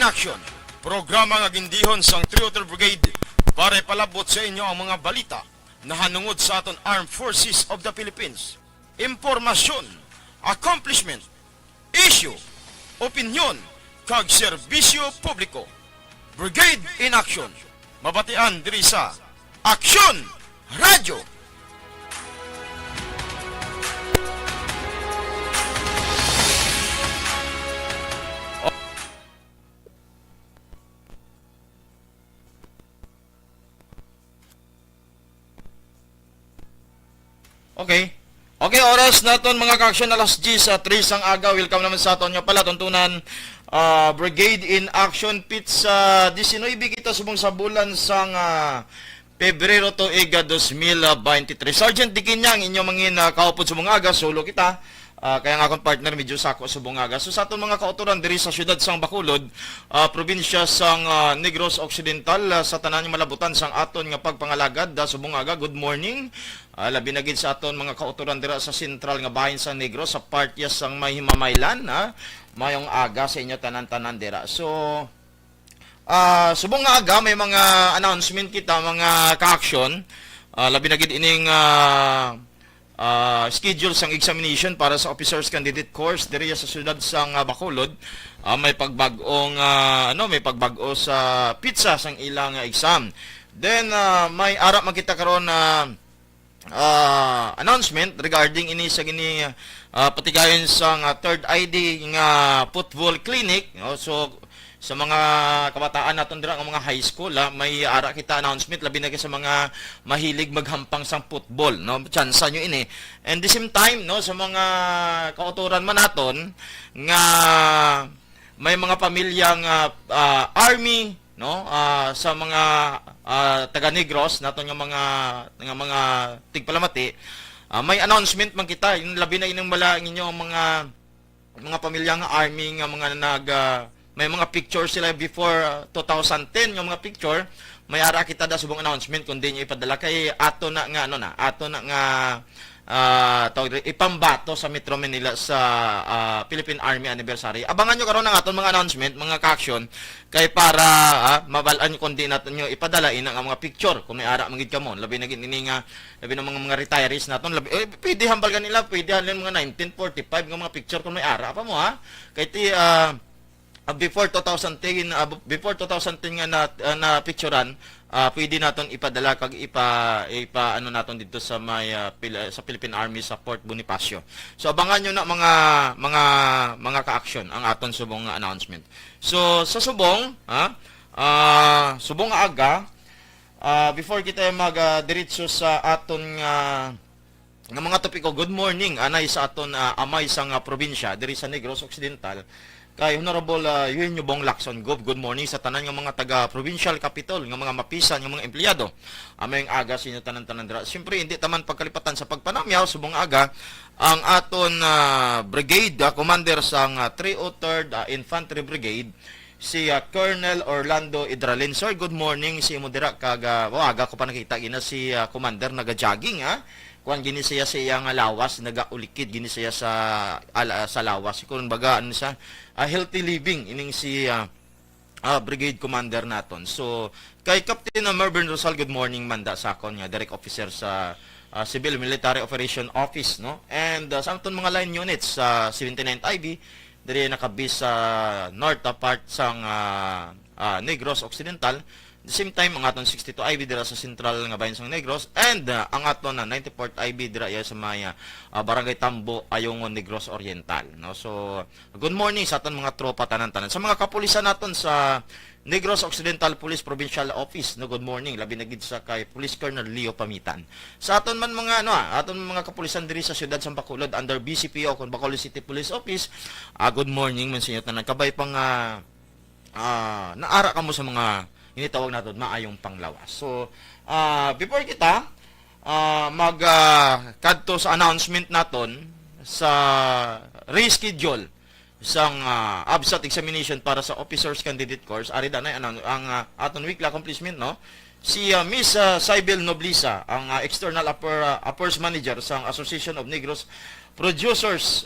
Action, programa nga gindihon sang 3 Brigade para palabot sa inyo ang mga balita na hanungod sa aton Armed Forces of the Philippines. Impormasyon, accomplishment, issue, opinion, kag serbisyo publiko. Brigade in Action. Mabatian diri sa Action Radio. Okay, oras naton mga ka-action alas 10 sa 3 sang aga. Welcome naman sa aton nga pala tuntunan Brigade in Action Pizza 19 kita subong sa bulan sang Pebrero to ega 2023. Sergeant Dikinyang inyo mangin kaupod subong aga solo kita. Kaya nga akong partner medyo sako sa bungaga. So sa aton mga kauturan diri sa siyudad sang Bacolod, probinsya sang Negros Occidental, sa tanan nga malabutan sang aton nga pagpangalagad sa bungaga. Good morning. Labi na gid sa aton mga kauturan dira sa sentral nga bahin sa Negros sa partya sang may himamaylan, mayong aga sa inyo tanan-tanan dira. So subong nga aga may mga announcement kita mga ka-action. Labi na gid ining schedule sang examination para sa officers candidate course diri sa siyudad sang Bacolod. May pagbag-ong may pagbago sa pizza sang ilang exam. Then may ara makita karon announcement regarding ini sa gini patigayon sang third ID nga football clinic. So sa mga kabataan naton dira nga mga high school, may ara kita announcement labi na sa mga mahilig maghampang sang football, no, tsansa nyo ini. And the same time, no, sa mga kauturan man naton nga may mga pamilyang army, no, sa mga taga Negros naton nga mga tigpalamati, may announcement man kita yung labi na ining mala ninyo mga pamilyang army nga mga may mga picture sila before 2010 yung mga picture, may ara kita da subong announcement kundi nyo ipadala kay ato na nga ipambato sa Metro Manila sa Philippine Army Anniversary. Abangan nyo karon ang aton mga announcement, mga ka-action, kay para mabalaan nyo kundi natin nyo ipadala ang mga picture kung may ara magid kamo. Labi na gini nga labi ng mga retirees naton, labi pwede hambal kanila, pwede halin mga 1945 nga mga picture kung may ara pa mo kay ti before 2010 nga na picturean, pwede naton ipadala kag ipa ano naton dito sa may sa Philippine Army sa Fort Bonifacio. So abangan nyo na mga ka-action ang aton subong announcement. So sa subong subong aga, before kita diretso sa aton nga mga topiko, good morning anay sa aton amay sang probinsya diri sa Negros Occidental kay Honorable Eugenio Bong Lacson Gov. Good morning sa tanan ng mga taga provincial capital, ng mga mapisan, ng mga empleyado. Amayong aga sa inyo tanan-tanan dira. Siyempre hindi taman pagkalipatan sa pagpanamyaw subong aga ang aton brigade commander sang 303rd Infantry Brigade, si Colonel Orlando Idralin. Sir, good morning si mo dira kag aga ko pa nakita gina si commander naga-jogging kuan gini siya sa iyang lawas, nagaulikid gini siya sa lawas. Kung baga ano sa healthy living ining si brigade commander naton. So kay Captain Mervin Rosal, good morning manda sa akon nga direct officer sa Civil Military Operation Office, no. And sa aton mga line units sa 79th IB diri nakabis sa north part sang Negros Occidental. The same time ang aton 62 IB dira sa sentral nga bahin sang Negros, and ang aton 94th IB dira sa may Barangay Tambo, Ayongon, Negros Oriental, no. So good morning sa aton mga tropa tanan-tanan. Sa mga kapulisan naton sa Negros Occidental Police Provincial Office, no, good morning labi na gid sa kay Police Colonel Leo Pamitan. Sa aton man mga aton mga kapulisan diri sa siyudad sang Bacolod under BCPO kon Bacolod City Police Office, good morning man sa inyo tanan. Kabay pang naara kamo sa mga initawag natin maayong panglawas. So, before kita kadto sa announcement naton sa reschedule sang abstract examination para sa officers candidate course, ari danay ang aton weekly accomplishment, no. Si Miss Cybel Noblisa, ang external affairs manager sang Association of Negros Producers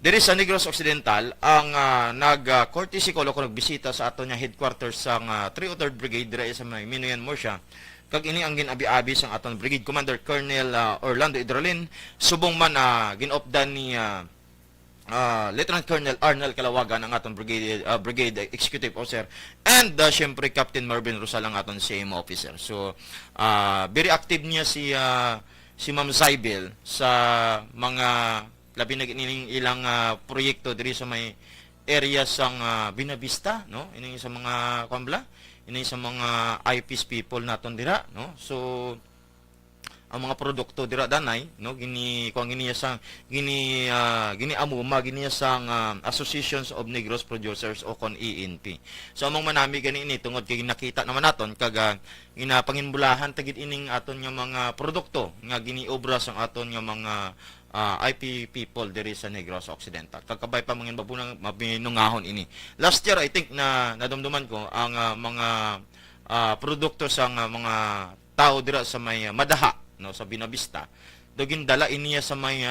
Diri sa Negros Occidental ang nag-courtesy call ako nagbisita sa ato nya headquarters sa 303rd Brigade diri sa may Minoyan Murcia. Kag ini ang ginabi-abi sang aton Brigade Commander Colonel Orlando Idrolin subong man ginopdan ni Lieutenant Colonel Arnel Calawagan ang aton Brigade Executive Officer and syempre Captain Marvin Rosal ang aton CM Officer. So very active niya si Ma'am Zaibel sa mga labi na ilang proyekto diri sa may area sang Binavista, no? Ini sa mga kwambla, ini sa mga IPs people naton dira, no? So ang mga produkto dira danay, no, gini kuang gini sang gini amuma gini sang Associations of Negros Producers o kon ENP. So among manami gani ini tungod kay nakita naman naton kag ginapanginbulahan tagid ining aton nga mga produkto nga giniobra sang aton nga mga IP people diri sa Negros Occidental. Kagkabay pa mangin babunang mabinungahon ini. Last year I think na nadumduman ko ang mga produkto sang mga tao dira sa may Madaha, no, sa Binavista. Dugin dala iniya sa may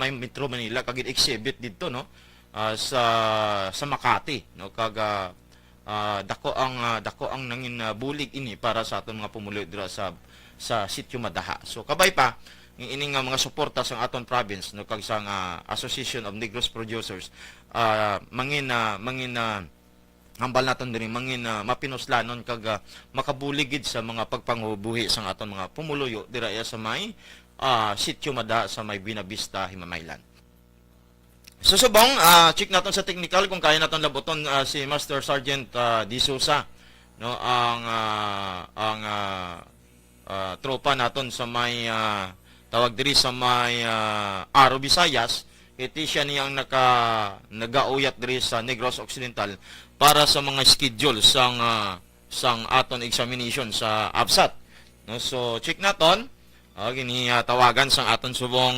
Metro Manila kag exhibit didto, no, sa Makati, no, kag dako ang nangin bulig ini para sa aton mga pumuloy dira sa sitio Madaha. So kabay pa ini nga mga suporta sa aton province, no, kag sa Association of Negros Producers mangin hambal naton diri mangin mapinuslanon kag makabuligid sa mga pagpangubuhi sa aton mga pumuluyo dira sa may sitio Madaha sa may Binavista, Himamaylan. So subong check naton sa technical kung kaya naton laboton si Master Sergeant Di Sousa, no, ang tropa naton sa may tawag diri sa may Aro Visayas. Iti siya niyang nagauyat diri sa Negros Occidental para sa mga schedule sang aton examination sa ABSAT, no. So check naton gini tawagan sang aton subong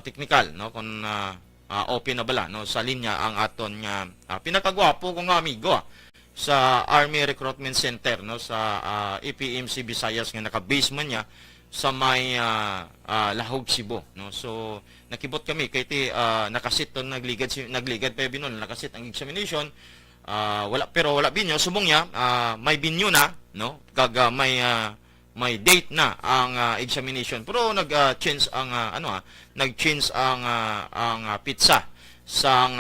technical, no, kun open na bala, no, sa linya ang aton nga pinakagwapo kong amigo sa Army Recruitment Center, no, sa APMC Visayas nga naka-base man niya sa may Lahog, Cebu, no. So nakibot kami kay ti nakasit ton nagligad pa binon nakasit ang examination, wala binyo subong niya may binyo na, no, kag may date na ang examination pero nag-change ang nag-change ang pizza sang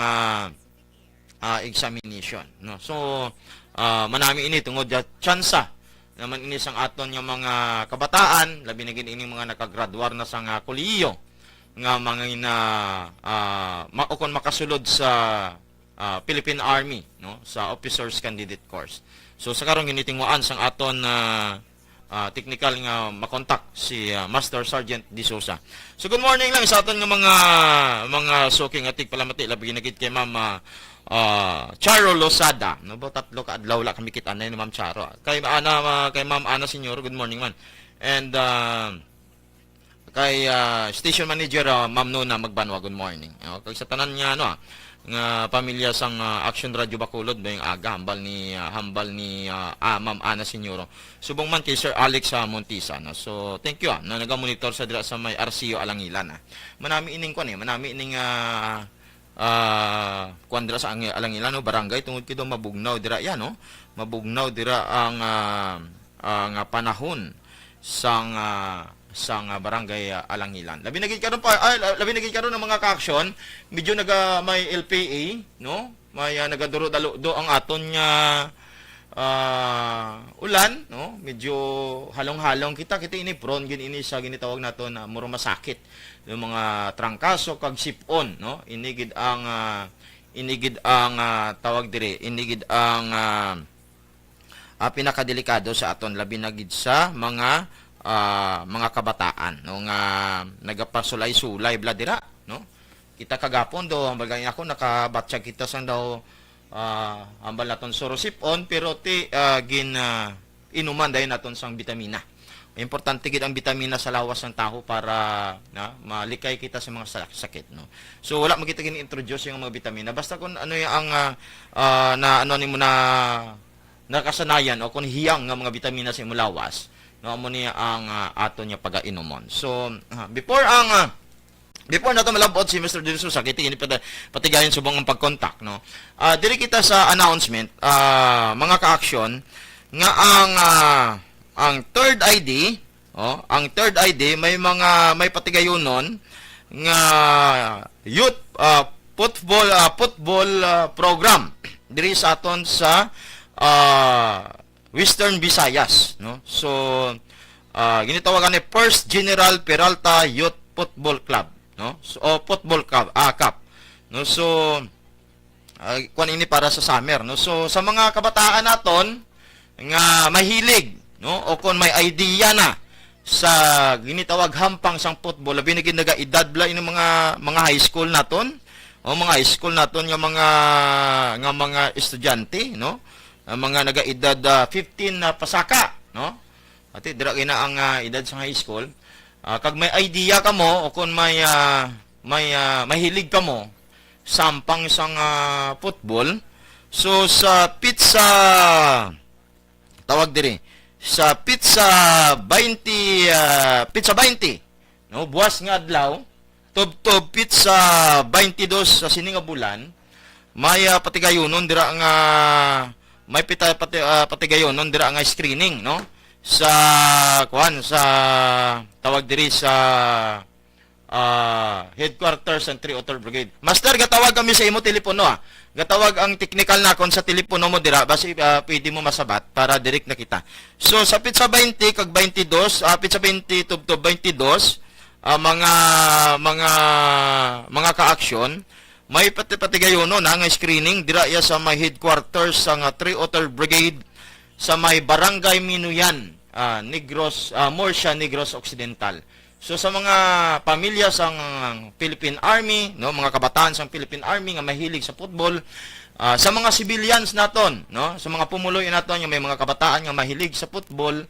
examination, no. So manami ini tungod tsansa naman ini sang aton nga mga kabataan labi na gini mga nakagraduar na sang kolehiyo nga mga kon makasulod sa Philippine Army, no, sa Officers Candidate Course. So sa karon ginitingwaan sang aton technical nga makontak si Master Sergeant Di Sousa. So good morning lang sa aton nga mga soking atik palamati labi na gid kay Ma'am Charo Losada, no, bo tatlo ka adlaw la kami kita ni Ma'am Charo. Kay Ma'am Ana Senyor, good morning man. And kay station manager Ma'am Nona Magbanwa, good morning. Kay sa tanan niya nga pamilya sang Action Radio Bacolod ba yung aga hambal ni Ma'am Ana Senyor. Subong man kay Sir Alex Montisa, no. So thank you na naga-monitor sa dira sa may RCO Alangilan. Manami ining manami ining kuandra sa Alangilan, no, barangay tungod kido mabugnaw dira yan, no, mabugnaw dira ang panahon sang barangay Alangilan. Labi nagid karon ng mga ka-action, medyo may LPA, no, may nagaduro-do ang aton nga ulan, no, medyo halong-halong kita ini prone gin ini sa ginitawag naton muro masakit yung mga trangkaso kag sipon, no. Inigid ang tawag dire inigid ang pinakadelikado sa aton labi na gid sa mga kabataan, no, nga nagapasulay-sulay bla dira, no. Kita kagapon do hambal gani ako nakabatsyag kita sang daw hambal naton sorosipon pero ti inuman dayon naton sang bitamina. Importante gid ang bitamina sa lawas ng tao para malikay kita sa mga sakit, no. So wala magita gini introduce yung mga bitamina basta kung ano yung nimo na nakasanayan o kung hiyang nga mga bitamina sa imong lawas, no, amo niya ang ato niya pagainomon. So before ang Before na ito malabot si Mr. De Sousa, kiti ini patigayon subong ang pag-contact, no? Diri kita sa announcement, mga ka-action, nga ang third ID, ang third ID may patigayonon nga youth football program diri sa aton sa Western Visayas, no? So ginitawagan ni First General Peralta Youth Football Club, no? So, football cup, no? So kuan ini para sa summer, no? So sa mga kabataan naton nga mahilig, no, o kung may idea na sa ginitawag hampang sang football, labi na ginaga edad bla ini mga high school naton, o mga high school naton nga mga estudyante, no? Mga naga-edad 15 na pasaka, no? Ati dira gina ang edad sa high school. Kag may idea ka mo o kung may mahilig ka mo sampang sang football, so sa pizza tawag diri sa pizza 20 no, buwas nga adlaw tub pizza 22 sa sini nga bulan, may patigayonon dira nga may patigayonon dira nga screening, no, sa sa tawag diri sa headquarters ng 303 Brigade. Master, gatawag kami sa imo telepono, gatawag ang technical na kon sa telepono mo dira basi pwede mo masabat para direct na kita. So sa pizza 20 kag 22, pizza 20 tub 22, mga ka-action, may patigayono na nga screening dira ya sa may headquarters sa 303 Brigade sa may Barangay Minuyan, Negros, Murcia, Negros Occidental. So sa mga pamilya sang Philippine Army, no, mga kabataan sang Philippine Army nga mahilig sa football, sa mga civilians naton, no, sa mga pumuloy naton nga may mga kabataan nga mahilig sa football,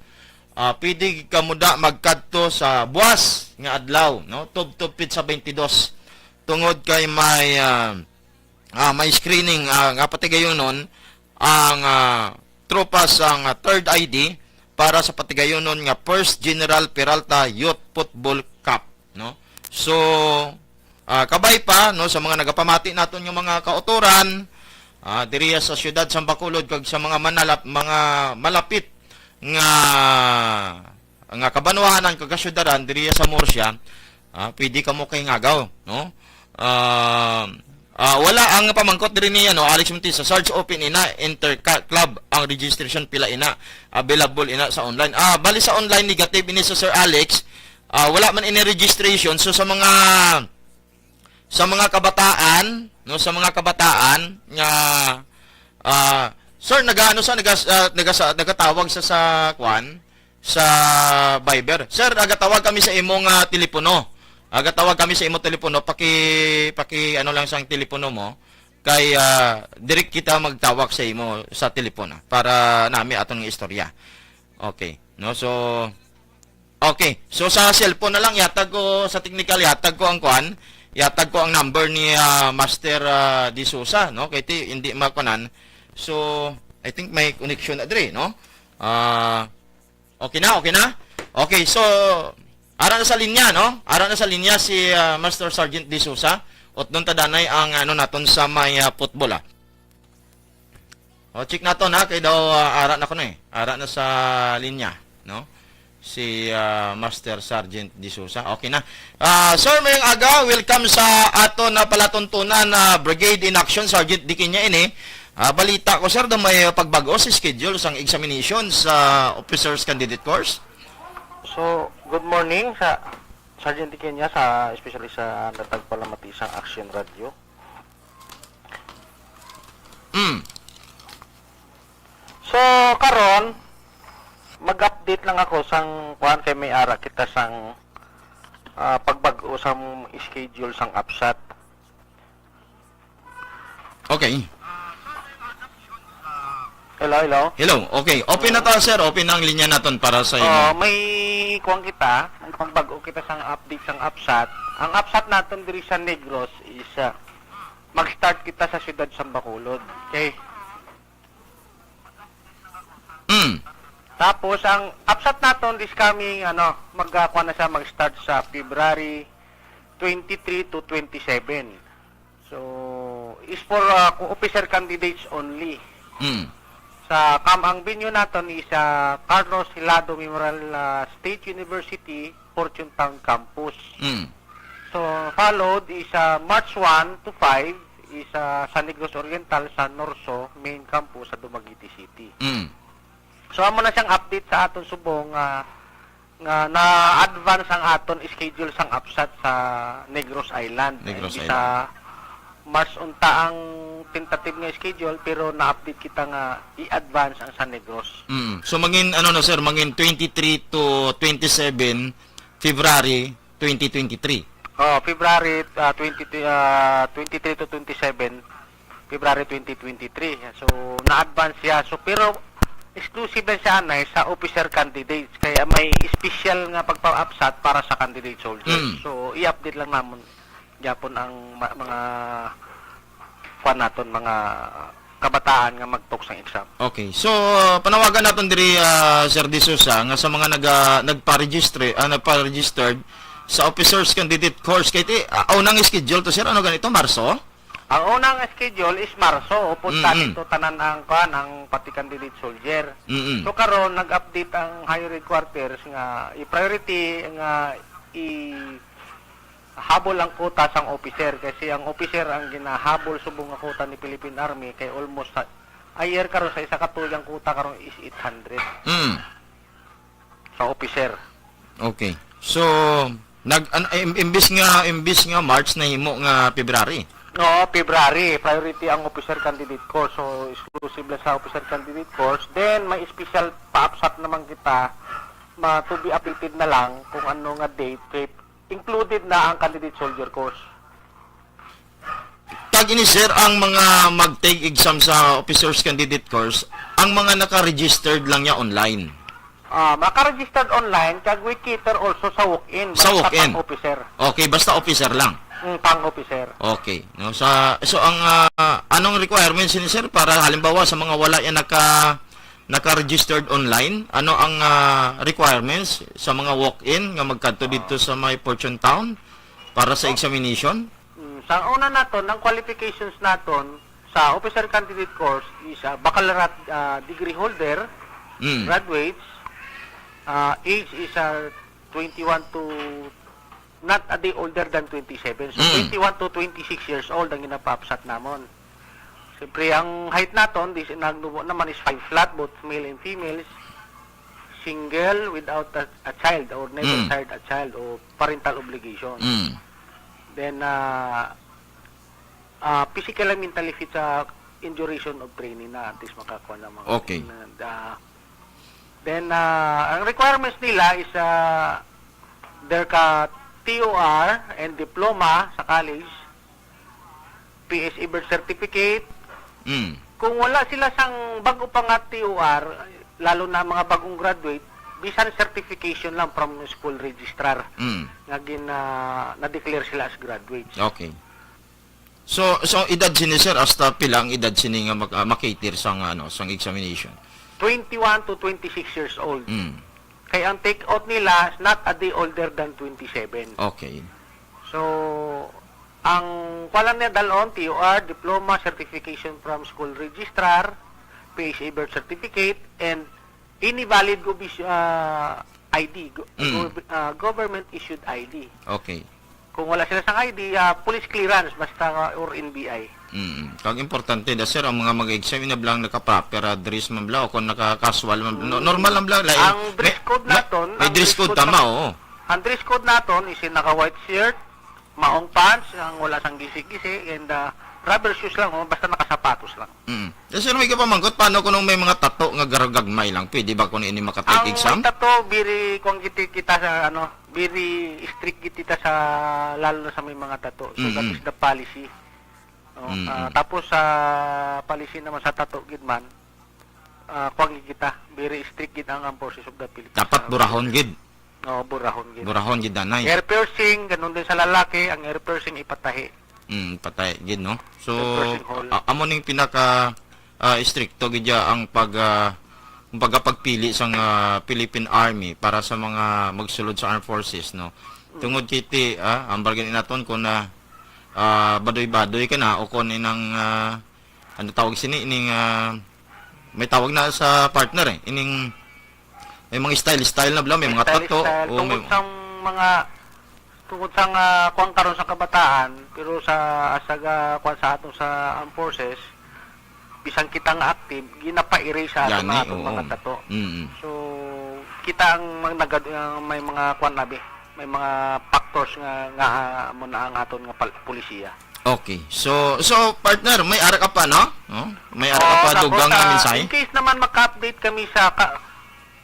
pwede ka muda magkadto sa buwas nga adlaw, no, tub pizza 22 tungod kay may screening nga patigayonon ang tropa sang third ID para sa patigayonon nga First General Peralta Youth Football Cup, no? So kabay pa, no, sa mga nagapamati naton yung mga kautoran diri sa siyudad sa Bacolod kag sa mga malapit nga kabanwahanan kag kasyudaran diri sa Murcia, pwede ka mo kay ngagaw, no? Wala ang pamangkot diri niya, no, Alex Montis, sa Sarge Open ina Inter-Club ang registration pila ina available ina sa online. Bali sa online negative ini sa Sir Alex, wala man ini registration. So sa mga kabataan, no, sa mga kabataan nga sir nagatawag sa kwan sa Viber. Sir, nagatawag kami sa imong telepono. Agatawag kami sa imo telepono, paki ano lang sang telepono mo kay direct kita magtawag sa imo sa telepono para nami atong istorya. Okay, no, so okay. So sa cellphone na lang yatag ko sa technical, yatag ko ang number ni Master De Sousa, no, kay hindi makunan. So I think may connection na dire, no. Okay na. Okay, so ara na sa linya, no? Ara na sa linya si Master Sergeant De Sousa. Ot doon tadanay ang naton sa may football. O check naton kay daw ara na ko na Ara na sa linya, no? Si Master Sergeant De Sousa. Okay na. Sir, mayong aga, welcome sa ato na palatuntunan na Brigade in Action, Sergeant Dikinya ini. Balita ko sir, daw may pagbago sa schedule sang examination sa Officers Candidate Course. So, good morning sa Sergeant Kenya, especially sa natagpalamatisang Action Radio. So, karon mag-update lang ako sang kuan kay may ara kita sang pagbago sa schedule sang APSAT. Okay. Hello. Okay. Open na ta sir. Open ang linya naton para sa inyo. May kuwan kita, may pagbago kita sang update sang APSAT. Ang APSAT naton diri sa Negros is mag-start kita sa siyudad sa Bacolod. Okay. Tapos ang APSAT naton this coming magkuha na siya mag-start sa February 23 to 27. So, is for officer candidates only. Mm. Sa ang venue naton is Carlos Hilado Memorial State University, Fortune Town Campus. Mm. So, followed is March 1 to 5 is San Negros Oriental sa Norso Main Campus sa Dumaguete City. Mm. So, amo na siyang update sa aton subong nga na-advance ang aton schedule sang upsat sa Negros Island. Negros Hindi Island. sa March unta ang tentative nga schedule pero na-update kita nga i-advance ang sa Negros. Mm. So mangin ano na sir, mangin 23 to 27 February 2023. February 23 to 27 February 2023. So na-advance siya. So pero exclusive lang siya anay sa officer candidates kaya may special nga pagpa-upsat para sa candidate soldiers. Mm. So i-update lang namon gyapon ang mga kuan naton mga kabataan nga magtok sa exam. Okay. So panawagan naton diri Sir De Sousa nga sa mga nagpa-registered sa officers candidate course kay ti unang schedule to sir ano ganito Marso? Ang unang schedule is Marso, upunta Mm-mm. dito tanan ang kuan ang pati candidate soldier. Mm. So karon nag-update ang higher quarters nga i-priority nga habol ang quota sang officer kasi ang officer ang ginahabol subong nga quota ni Philippine Army kay almost a year karon sa isa ka tuyang quota karon is 800 Mm. sa officer. Okay. So imbis nga March na himo nga February. No, February, priority ang officer candidate course. So, exclusive lang sa officer candidate course. Then, may special pa-upsat naman kita to be updated na lang kung ano nga date. Included na ang candidate soldier course. Tag ini sir ang mga mag-take exam sa officers candidate course, ang mga naka-registered lang niya online. Maka-registered online, kag we cater also sa walk-in. Sa basta walk-in. pang-officer. Okay, basta officer lang. Pang-officer. Okay. No, so ang anong requirements ni sir para halimbawa sa mga wala yan naka-registered online, ano ang requirements sa mga walk-in nga magkadto dito sa may Fortune Town para sa examination? Sa una naton, ang qualifications naton sa officer candidate course is baccalaureate degree holder, Mm. graduates, age is 21 to not a day older than 27. So, 21 to 26 years old ang ginapapsat namon. Siyempre, ang height naton, nagnubo naman is 5 flat, both male and females. Single without a child or never hired a child o parental obligation. Mm. Then, physical and mentally fit sa duration of training na at least makakuha ng mga. Okay. Then, ang requirements nila is their TOR and diploma sa college, PSA birth certificate. Mm. Kung wala sila sang bago pa nga TOR, lalo na mga bagong graduate, bisan certification lang from school registrar Mm. nga na-declare sila as graduates. Okay. So edad sini sir hasta pila ang edad sini nga makater sang sang examination. 21 to 26 years old. Mm. Kaya ang take out nila is not a day older than 27. Okay. So, ang kwalan niya dalon, TOR, diploma, certification from school registrar, PSA birth certificate, and any valid ID, government issued ID. Okay. Kung wala sila sang ID, police clearance, basta or NBI. Kag importante da sir ang mga mag-exam na blang naka-proper dress man blang o kung naka-casual man normal lang blang like, Ang dress code naton, may dress code tama oo. Ang dress code naton is naka-white shirt, maong pants, ang wala sang gisi-gisi, and rubber shoes lang, basta nakasapatos lang. Sir, may kapamangkot, paano kung may mga tato nga garagagmay lang? Pwede ba kung ini makatake exam? Ang tato, biri kung kita sa biri strict kita sa lalo na sa may mga tato. So that is the policy. No? Tapos sa policy naman sa tato gidman, kung kita, very strict gid ang forces of the Philippines. Dapat burahon gid. No, burahon gid. Burahon gid danay. Hair piercing, ganun din sa lalaki, ang hair piercing ipatahi. Patay gid no. So Hair piercing hole. amo ning pinaka stricto gid ya ang pagpili sa Philippine Army para sa mga magsulod sa armed forces no. tungod kiti ang bargain naton kun na badoy-badoy ka na o kun inang ano tawag sini ining may tawag na sa partner ining may mga style na bala may mga tato o may tungkol sa kuang karon sa kabataan, pero sa asaga kuang sa atong sa armed forces, bisan kita nga active, ginapa-erase sa aton Yani, atong mga tato. Mm. So kita ang may mga kuan labi, may mga factors nga mo na ang aton nga pulisiya. Okay. So partner, may ara ka pa no? May ara ka pa dugang nga mensahe? In case naman maka-update kami sa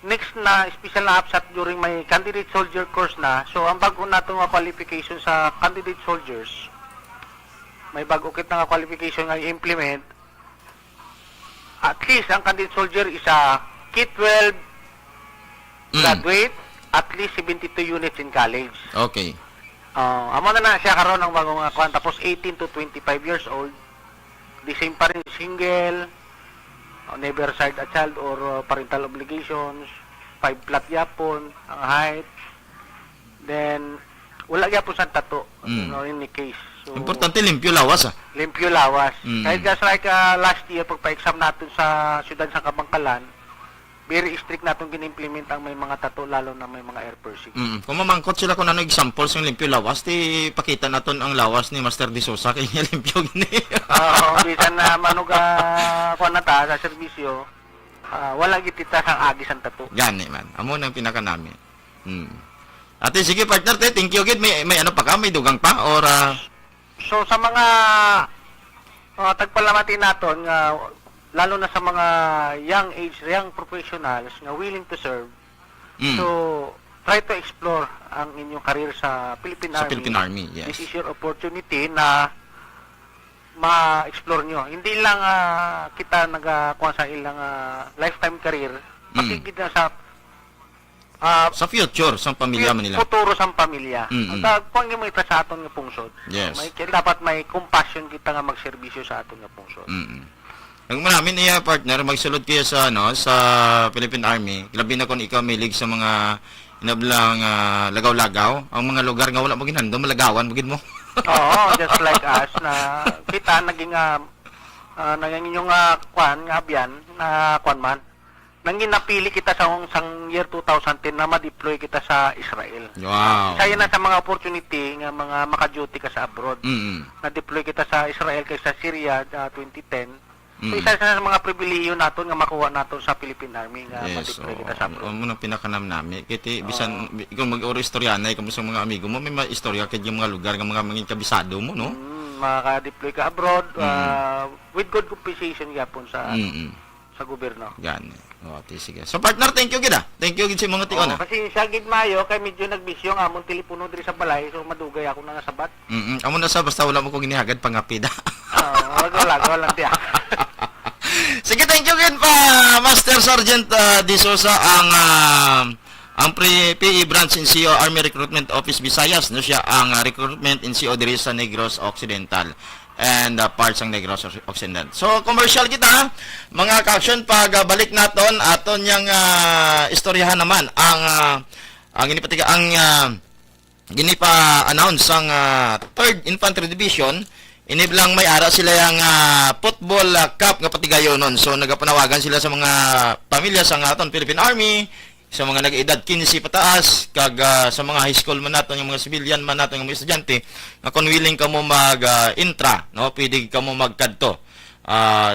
next na special na upshot during my candidate soldier course na. So ang bago nato nga qualification sa candidate soldiers, may bago kit na nga qualification nga i-implement. At least ang candidate soldier is a K-12 graduate, at least 72 units in college. Okay. Amo na siya karon ng bagong kuan, tapos 18 to 25 years old. The same pa rin, single, never side a child or parental obligations, 5 flat yapon ang height, then wala yapon sa tato in any case. So, Importante limpyo lawas limpyo lawas. Mm. Kahit just like last year pagpa-exam natin sa siyudad sa Kabangkalan, very strict natong ginimplement ang may mga tato, lalo na may mga air piercing. Kung mamangkot sila kung ano examples ng limpyo lawas, ti pakita naton ang lawas ni Master De Sosa kay niya limpyo gini. Bisan na manuga kuan nata sa serbisyo, wala gitita sang agis ang tato. Gani man. Amo nang pinaka namin. Ate sige partner, thank you gid. May ano pa ka, may dugang pa or So sa mga tagpalamati naton nga lalo na sa mga young professionals nga willing to serve, so try to explore ang inyong career sa Philippine Army. Philippine Army, yes. This is your opportunity na ma-explore nyo. Hindi lang kita nagakuha sa ilang lifetime career, masigid na sa future sa pamilya man nila. futuro sa pamilya. At kung mo ita sa aton nga pungsod, Yes. dapat may compassion kita nga magserbisyo sa aton nga pungsod. Ang maraming iya partner magsulod kayo sa sa Philippine Army. Labi na kung ikaw milig sa mga inablang lagaw-lagaw, ang mga lugar nga wala mo ginhandom malagawan bugid mo. Oo, just like us na kita naging inyong kwan nga abyan na kwan man. Nanging napili kita sa year 2010 na ma-deploy kita sa Israel. Wow. Kaya na sa mga opportunity nga mga maka-duty ka sa abroad. Na-deploy kita sa Israel kaysa Syria 2010. So isa sa mga pribilehiyo naton nga makuha naton sa Philippine Army nga ma-deploy kita sa abroad. Mo nang pinakanam nami kiti bisan ikaw mag-oro istoryanay kamo sa mga amigo mo may istorya kay mga lugar nga mga mangin kabisado mo no. Maka-deploy ka abroad with good compensation gyapon sa sa gobyerno. Gani. Sige. So partner, thank you gid Thank you gid sa mga tion Kasi sa gid mayo kay medyo nagbisyo nga among telepono diri sa balay, so madugay ako na nga sabat. Amo na sa basta wala mo ko ginihagad pangapida. Wala tiya. Sige, thank you again pa Master Sergeant De Sosa ang PE branch in CO Army Recruitment Office Visayas no siya ang recruitment in CO diri sa Negros Occidental and parts ng Negros Occidental. So commercial kita mga ka-action pag balik naton aton yang istoryahan naman ang ginipatiga ang ginipa-announce ang 3rd Infantry Division. Iniblang may ara sila yung football cup nga patigayonon. So nagapanawagan sila sa mga pamilya sa aton Philippine Army, sa mga nag-edad 15 pataas, kag sa mga high school man naton, yung mga civilian man naton, yung mga estudyante, nga kung willing ka mo mag-intra, no, pwede ka mo magkadto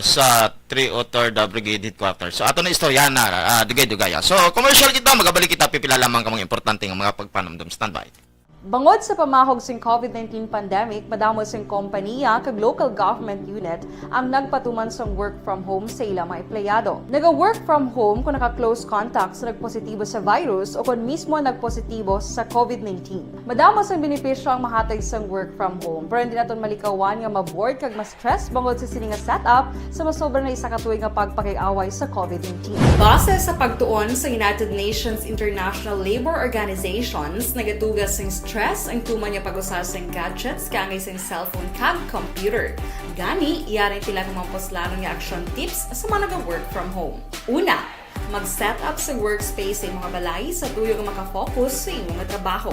sa 3 o 3rd Brigade Headquarters. So ato na istorya na dugay-dugaya. So commercial kita, magabalik kita pipila lamang ka mga importante nga mga pagpanamdam. Standby. Bangod sa pamahog sing COVID-19 pandemic, madamo sing kompanya kag local government unit ang nagpatuman sang work from home sa ilang mga empleyado. Naga-work from home kung naka-close contact sa nagpositibo sa virus o kung mismo nagpositibo sa COVID-19. Madamo sang benepisyo ang mahatag sang work from home, pero hindi naton malikawan nga ma-bored kag ma-stress bangod sa sini nga setup sa masobra na isa ka tuig nga pagpakiaway sa COVID-19. Base sa pagtuon sa United Nations International Labor Organizations, nagatugas sing stress ang tuman niya pag-usas ng gadgets kangay sa cellphone kag computer. Gani, iyaring tila ng mga poslanong nga action tips sa mga nag-work from home. Una, mag-set up sa workspace sa mga balay sa tuyo nga makafocus sa inyong trabaho.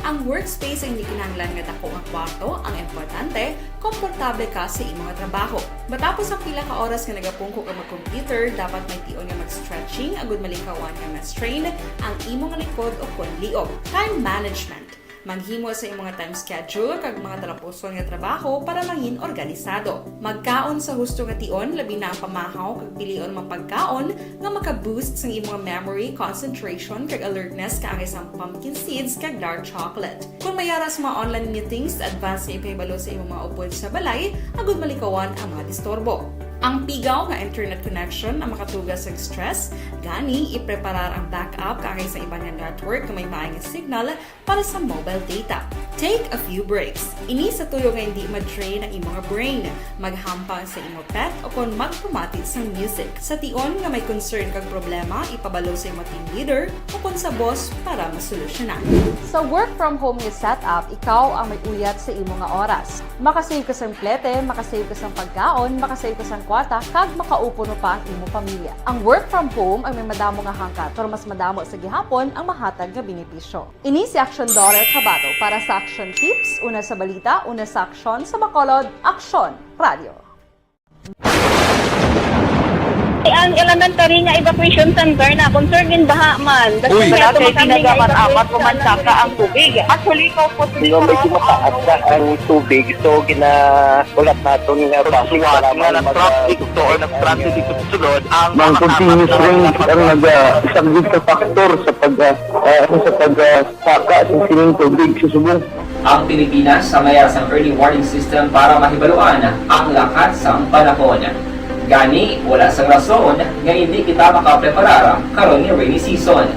Ang workspace ay hindi kinahanglan nga dako ang kwarto, ang importante, komportable ka sa imong nga trabaho. Matapos ang pila ka oras nga nagapungko ka mag-computer, dapat may tion nga mag-stretching agud malikawan nga ma-strain ang imong likod o kon liog. Time management. Maghimo sa imong time schedule kag mga talapuson nga trabaho para mangin organisado. Magkaon sa husto nga tion, labi na ang pamahaw kag pilion mang pagkaon nga maka-boost sa imong memory, concentration kag alertness kaangay sa pumpkin seeds kag dark chocolate. Kung mayaras mga online meetings, advance nga ipahibalo sa imong mga upod sa balay, agud malikawan ang mga disturbo. Ang pigaw nga internet connection ang makatugas sa stress, gani ipreparar ang backup kaangay sa ibang nga network nga may maayong signal para sa mobile data. Take a few breaks. Ini sa tuyo nga hindi ma-drain ang imong brain. Maghampang sa imong pet o kon magpumatid sa music. Sa tion nga may concern kag problema, ipabalo sa imong team leader o kon sa boss para masolusyonan. Sa work from home nga setup, ikaw ang may uyat sa imong nga oras. Makasave ka sa plete, makasave ka sa pagkaon, makasave ka sa kwarta, kag makaupo no pa ang imong pamilya. Ang work from home ay may madamo nga hangkat, pero mas madamo sa gihapon ang mahatag nga benepisyo. Ini si Action Dollar Kabato para sa Action Tips, una sa balita, una sa aksyon, sa Bacolod, Aksyon Radio. Ang elementary nga evacuation center na concern in baha man. Uy, Dati pinagamat-amat pumansaka ang tubig. Actually, ikaw po Medyo mataas na ang tubig. So, ulat natin nga basi para traffic to or nag-transit dito sa sulod ang Mang continuous rain ang isang good factor sa pagsaka sa sining tubig sa subong. Ang Pilipinas sa mayas ang early warning system para mahibaluan ang lakas ng panahon. Gani, wala sang rason nga hindi kita makapreparar karon ni rainy season.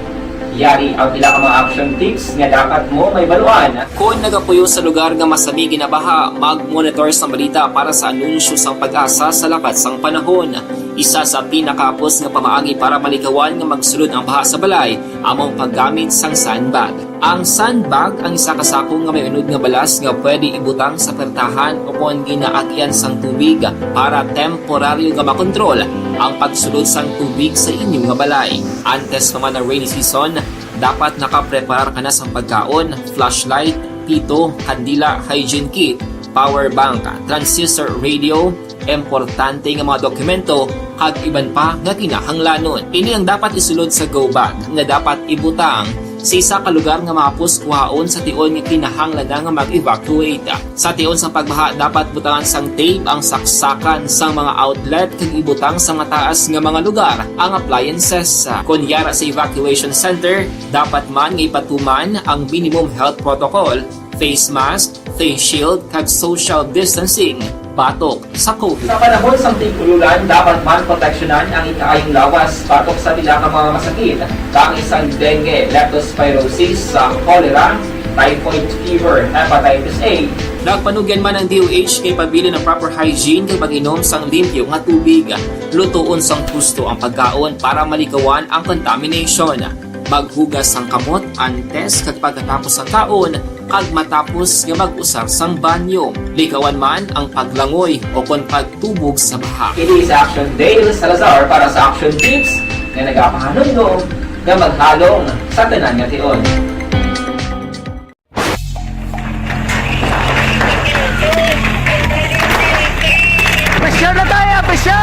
Yari ang pila ka mga action tips nga dapat mo may baluan. Kung nagapuyo sa lugar nga masabi ginabaha, mag-monitor sa balita para sa anunsyo sang pag-asa sa lakas sang panahon. Isa sa pinakapos nga pamaagi para malikawan nga magsulod ang baha sa balay, among paggamit sang sandbag. Ang sandbag ang isa kasakong nga may unod nga balas nga pwede ibutang sa pertahan o kung ginaagyan sang tubig para temporaryo nga makontrol ang pagsulod sang tubig sa inyong nga balay. Antes naman ng rainy season, dapat nakapreparar ka na sang pagkaon, flashlight, pito, kandila, hygiene kit, power bank, transistor radio, importante nga mga dokumento kag iban pa nga kinahanglanon. Ini ang dapat isulod sa go bag nga dapat ibutang sa isa ka lugar nga mapus kuhaon sa tion nga kinahanglan nga mag-evacuate. Sa tion sa pagbaha dapat butangan sang tape ang saksakan sa mga outlet kag ibutang sa mataas nga mga lugar ang appliances. Kunyara sa evacuation center, dapat man nga ipatuman ang minimum health protocol, face mask, face shield kag social distancing batok sa COVID. Sa panahon sa tigululan, dapat man proteksyonan ang ikaayong lawas batok sa pila ka mga masakit, kang isang dengue, leptospirosis, cholera, typhoid fever, hepatitis A. Nagpanugyan man ang DOH kay pabili ng proper hygiene kay pag-inom sang limpyo nga tubig. Lutuon sang gusto ang pagkaon para malikawan ang contamination. Maghugas sang kamot antes kag pagkatapos ang kaon kag matapos nga mag-usar sang banyo. Likawan man ang paglangoy o kon pagtubog sa baha. It is Action Dale Salazar para sa Action Tips nga nagapahanundong nga maghalong sa tanan nga tion. Pressure na tayo! Pressure!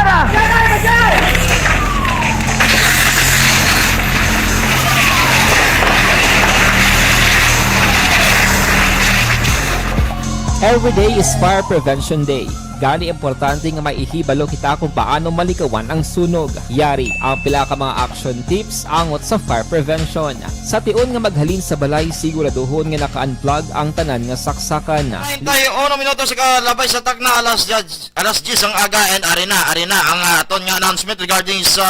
Every day is Fire Prevention Day. Gani importante nga maihibalo kita kung paano malikawan ang sunog. Yari ang pila ka mga action tips angot sa fire prevention. Sa tion nga maghalin sa balay, siguraduhon nga naka-unplug ang tanan nga saksakan. Tayo 1 minuto sa kalabay sa tagna alas 10 ang aga and arena ang aton nga announcement regarding sa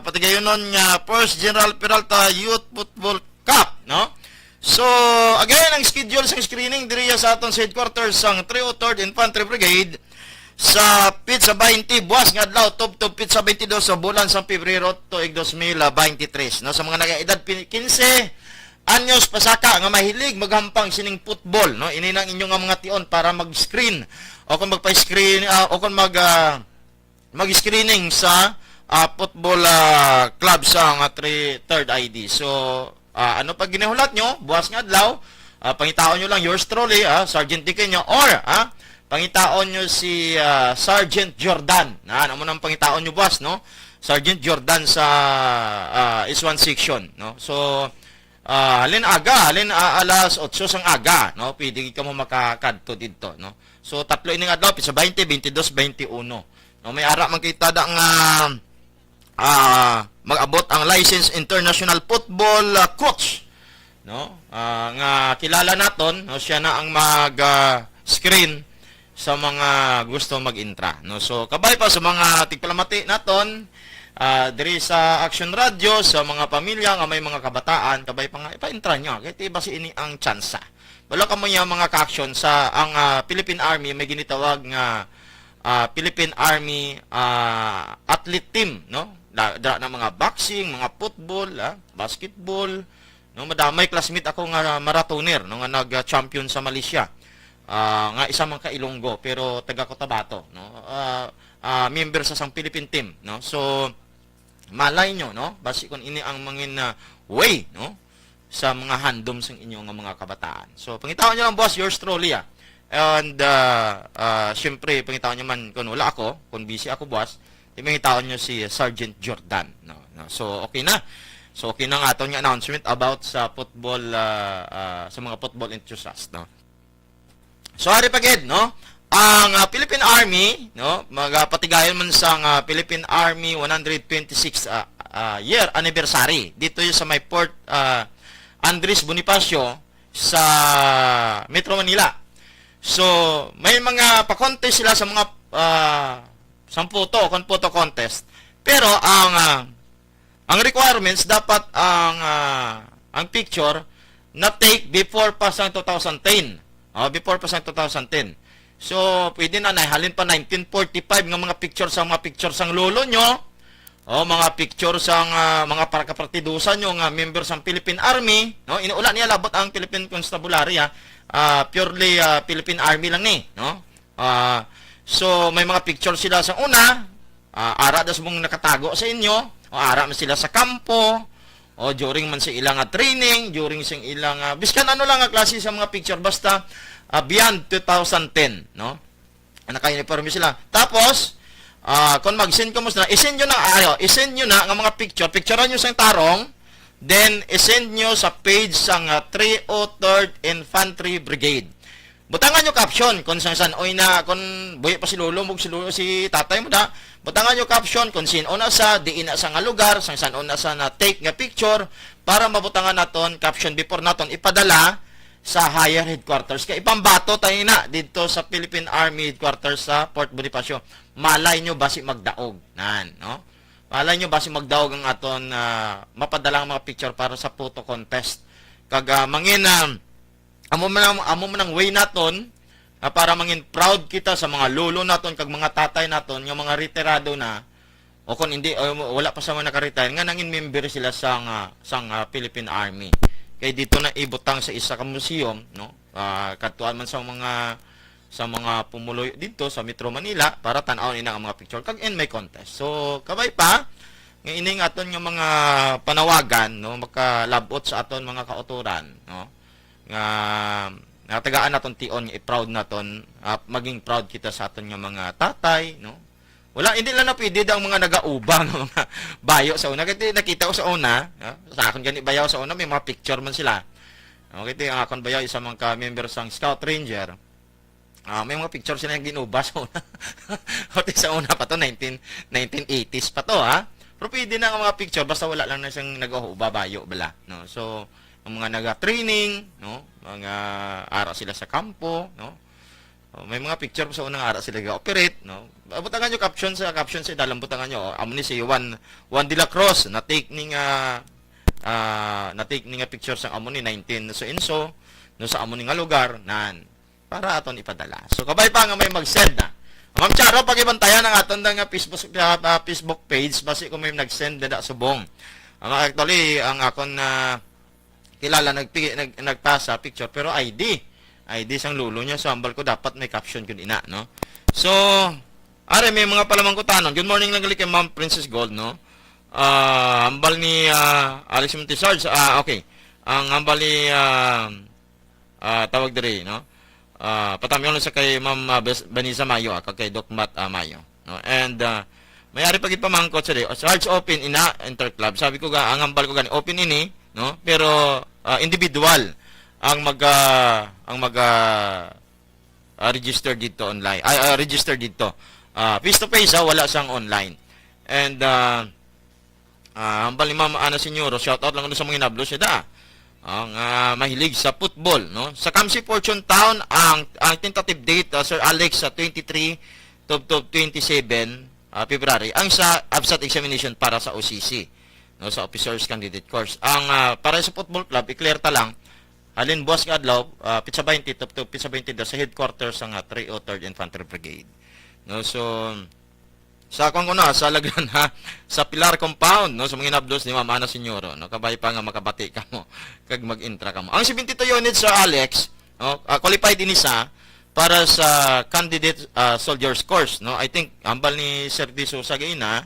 patigayunon nga First General Peralta Youth Football Cup, no? So, again, ang schedule sa screening diri sa aton sa headquarters sang 303rd Infantry Brigade sa Pizza 20 buwas nga adlaw tub Pizza 22 sa bulan sa Pebrero tuig 2023, no? Sa mga nag-edad 15 anyos pasaka nga mahilig maghampang sining football, no? Ini nang inyong mga tion para mag-screen o kung magpa-screen o kung mag-screening sa football club sa 3rd ID. So, ano pag ginahulat nyo, buwas nga adlaw, pangitaon nyo lang yours truly, Sergeant Tiqueño, or pangitaon nyo si Sergeant Jordan. Ano mo nang pangitaon nyo, boss, no? Sergeant Jordan sa S1 section, no? So, halin alas 8 sang aga, no? Pwede ka mo makakadto dito, no? So, tatlo ining adlaw, sa 20, 22, 21. No, may ara man kita da nga mag-abot ang licensed international football coach, no? Nga kilala naton, no? Siya na ang mag-screen sa mga gusto mag-intra, no? So kabay pa sa mga tigpalamati naton diri sa Action Radio, sa mga pamilya nga may mga kabataan, kabay pa nga ipa-intra niya kay basi ini ang tsansa. Wala ka mo yung mga ka-action sa ang Philippine Army may ginitawag nga Philippine Army athlete team, no? Da na mga boxing, mga football, basketball, no? Madamay classmate ako nga marathoner, no? Nga nag-champion sa Malaysia. Nga isa man ka Ilonggo pero taga Cotabato, no? Member sa sang Philippine team, no? So malay nyo, no? Basi kung ini ang mangin way, no? Sa mga handom sa inyong mga kabataan. So pangitaon nyo lang, boss, yours truly, And syempre pangitaon nyo man kung wala ako, kung busy ako, boss, pangitaon nyo si Sergeant Jordan, no? So okay na. So okay na nga ato yung announcement about sa football sa mga football enthusiasts, no? So hari pagid, no? Ang Philippine Army, no, magpatigayon man sa Philippine Army 126 year anniversary dito yung sa may Port Andres Bonifacio sa Metro Manila. So may mga pa-contest sila sa mga photo contest. Pero ang requirements dapat ang picture na take before pa sa 2010. Before pa sa 2010. So, pwede na halin pa 1945 ng mga picture sang lolo nyo. Mga picture sang mga kapartidusan nyo nga members ng Philippine Army, no? Inuula niya labot ang Philippine Constabulary, purely Philippine Army lang ni, no? So, may mga picture sila sa una, ara das mong nakatago sa inyo, o ara man sila sa kampo, o during man sa ilang training, during sa ilang biskan ano lang klase sa mga picture basta beyond 2010, no? Naka-uniforme sila. Tapos kung mag-send ko mo na, i-send nyo na ang mga picturean nyo sa tarong, then i-send nyo sa page sang 303rd Infantry Brigade. Butangan nyo caption kung saan kung buhay pa si lolo mo, si tatay mo da, butangan nyo caption kung sino na sa, diin na sa nga lugar, saan na sa na take nga picture, para mabutangan naton caption before naton ipadala sa higher headquarters. Kaya ipambato tayo na dito sa Philippine Army headquarters sa Port Bonifacio. Malay nyo basi magdaog. No? Malay nyo basi magdaog ang aton mapadalang mga picture para sa photo contest. Kag mangin amo man ang way naton para mangin proud kita sa mga lolo naton kag mga tatay naton yung mga retirado na o kung hindi wala pa sa mga naka-retire nga nangin member sila sa Philippine Army. Kaya dito na ibutang sa isa ka museum, no? Katuan man sa mga pumuloy dito sa Metro Manila para tan-awon ina ang mga picture kag in may contest. So kabay pa nga ining aton nga mga panawagan, no, makalabot sa aton mga kauturan, no? Nga natagaan naton tion i-proud naton, maging proud kita sa aton nga mga tatay, no? Wala, hindi lang na pwede ang mga nag-aubang ng mga bayo sa una. Kasi nakita ko sa una, sa akin gani bayaw sa una, may mga picture man sila. Okay, ang akon bayaw, isa mga member sang Scout Ranger. May mga picture sila yung ginuba sa una. Okay, sa una pa to, 1980s pa to, Pero pwede na ang mga picture, basta wala lang na siyang nag-auba, bayo, bala. No? So, ang mga nag-training, no? Mga ara sila sa kampo, no? May mga picture sa unang ara sila ga-operate, no? Butangan nyo caption sa dalam butangan nyo. Amo ni si Juan de la Cruz na take ning picture sa amo ni 19 so no sa amo ni nga lugar nan para aton ipadala. So kabay pa nga may mag-send na. Ma'am Charo, pagibantayan ang aton nga Facebook page basi kung may nag-send na subong. Actually ang akon kilala nagpasa picture pero ID sang lulo niya, so ambal ko dapat may caption kun ina, no? So, are may mga palamang ko tanon. Good morning lang kay Ma'am Princess Gold, no? Ambal ni Alex Montisarge, okay. Ang ambal ni tawag diri, no? Patamyon sa kay Ma'am Vanessa Mayo, kag kay Doc Matt Mayo, no? And mayari pagit pamangkot sa di, charge open ina interclub. Sabi ko ga ang hambal ko gani open ini, no? Pero individual ang register dito online. Register dito. Face to face wala sang online. And hambal ni Ma'am Ana Senyoro, shout out lang ko sa mga inablo siya da. Ang mahilig sa football, no? Sa Kamsi Fortune Town ang tentative date Sir Alex sa 23 to 27 February ang sa abstract examination para sa OCC, no, sa officers candidate course. Ang para sa football club i-clear ta lang halin buwas nga adlaw pitsa 20 to pitsa 20 sa headquarters ng 303rd Infantry Brigade, no? So sa akong kuno sa lagran ha sa Pilar Compound, no, sa mga inabdos ni Ma'am Ana Senyoro, no, kabay pa nga makabati ka mo kag mag-intra ka mo. Ang 72 units sa Alex, no, qualified din isa para sa candidate soldiers course, no. I think hambal ni Sir Diso sa gaina,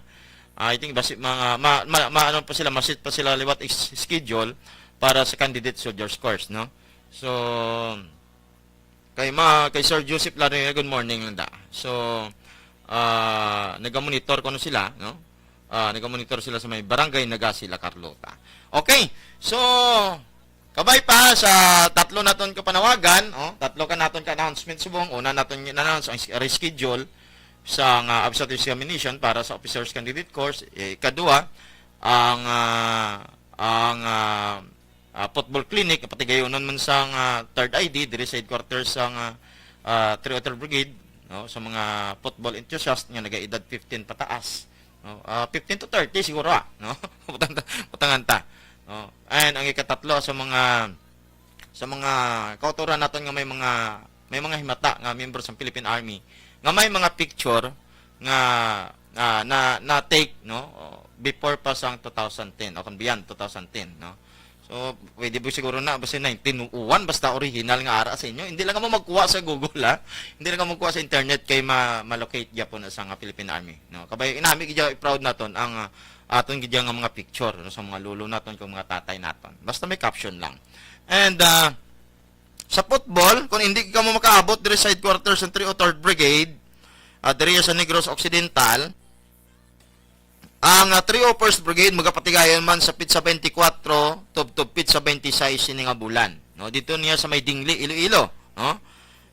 I think basi mga ano pa sila, masit pa sila liwat schedule para sa candidate soldiers course, no. So kay Sir Joseph Larry, good morning nanda. So nagamonitor ko sila, no? Nagamonitor sila sa may barangay Nagasila, Carlota. Okay. So, kabay pa sa tatlo naton ka panawagan, tatlo ka naton ka announcement subong. Una naton i-announce ang reschedule sa abstract examination para sa officers candidate course. Kadua, ang football clinic patigayonon man sang third ID diri sa headquarters sang 303 Brigade, no, sa mga football enthusiast nga nagaedad 15 pataas, no, 15 to 30 siguro, no. Putangan ta, no. And ang ikatatlo sa mga kauturan naton nga may mga himata nga membro sa Philippine Army nga may mga picture nga na take, no, before pa sang 2010 o beyond 2010, no. So, pwede po siguro na, basta 1901, basta original nga ara sa inyo. Hindi lang mo magkuha sa Google, ha? Hindi lang mo magkuha sa internet kay ma-locate dya po na sa Philippine Army, no? Kabay, inami gidya, proud naton ang aton gidya nga mga picture, no, sa mga lulo naton kung mga tatay naton. Basta may caption lang. And, sa football, kung hindi ka mo makaabot diri sa headquarters ng 303rd Brigade, diri sa Negros Occidental, ang 301st Brigade magapatigayon man sa pitsa 24 to pitsa 26 ini nga bulan, no, dito niya sa may Dingli, Iloilo, no.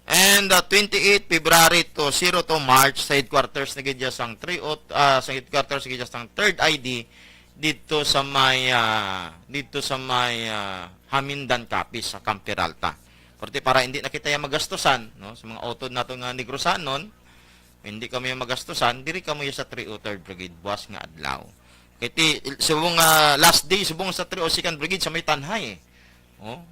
And 28 February to 0 to March sa headquarters na gidya sang sa headquarters gidya sang 3rd ID dito sa may Hamindan Capiz sa Camp Peralta. Porque para hindi na kita magastusan, no, sa mga auto nato nga Negrosanon, hindi kami magastusan, diri kamo sa 303rd Brigade buwas nga adlaw. Kiti subong last day subong sa 302nd Brigade sa may Tanhay.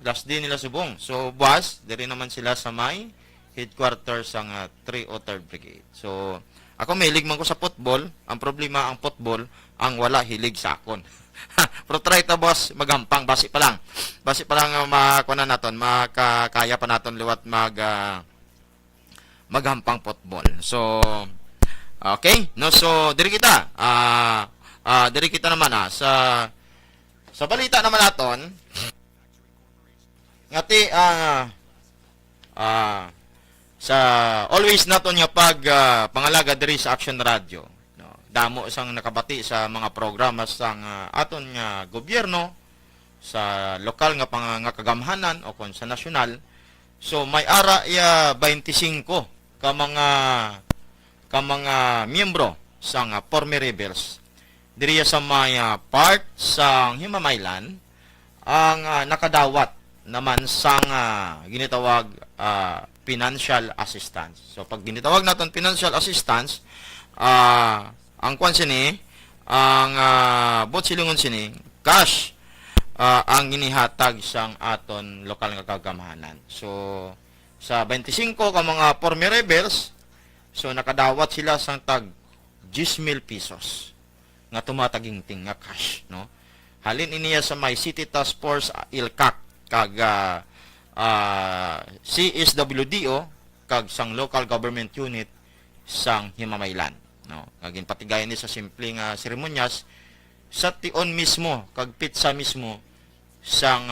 Last day nila subong. So buwas diri naman sila sa may headquarters sang 303rd Brigade. So ako mahilig man ko sa football. Ang problema ang football ang wala hilig sa akon. Pero try ta boss maghampang basi pa lang. Basi pa lang makuha naton, makakaya pa naton liwat maghampang football. So, okay, no, so diri kita naman sa balita naman naton ngati sa always naton nga pangalaga diri sa Action Radio, no, damo isang nakabati sa mga programa sang aton nga gobyerno sa lokal nga kagamhanan o kon sa nasyonal. So may ara 25 ka mga miyembro sang Former Rebels diri sa may part sang Himamaylan ang nakadawat naman sang ginitawag financial assistance. So pag ginitawag naton financial assistance, ang kwan sini ang bot silungon sini cash ang ginihatag sang aton lokal nga kagamhanan. So sa 25 ka mga Former Rebels, so nakadawat sila sang tag 10,000 pesos nga tumatagingting nga cash, no. Halin iniya sa may City Task Force ILCAC kag CSWDO kag sang local government unit sang Himamaylan, no. Kagin patigayon ni sa simpleng seremonyas sa tion mismo kag pitsa mismo sang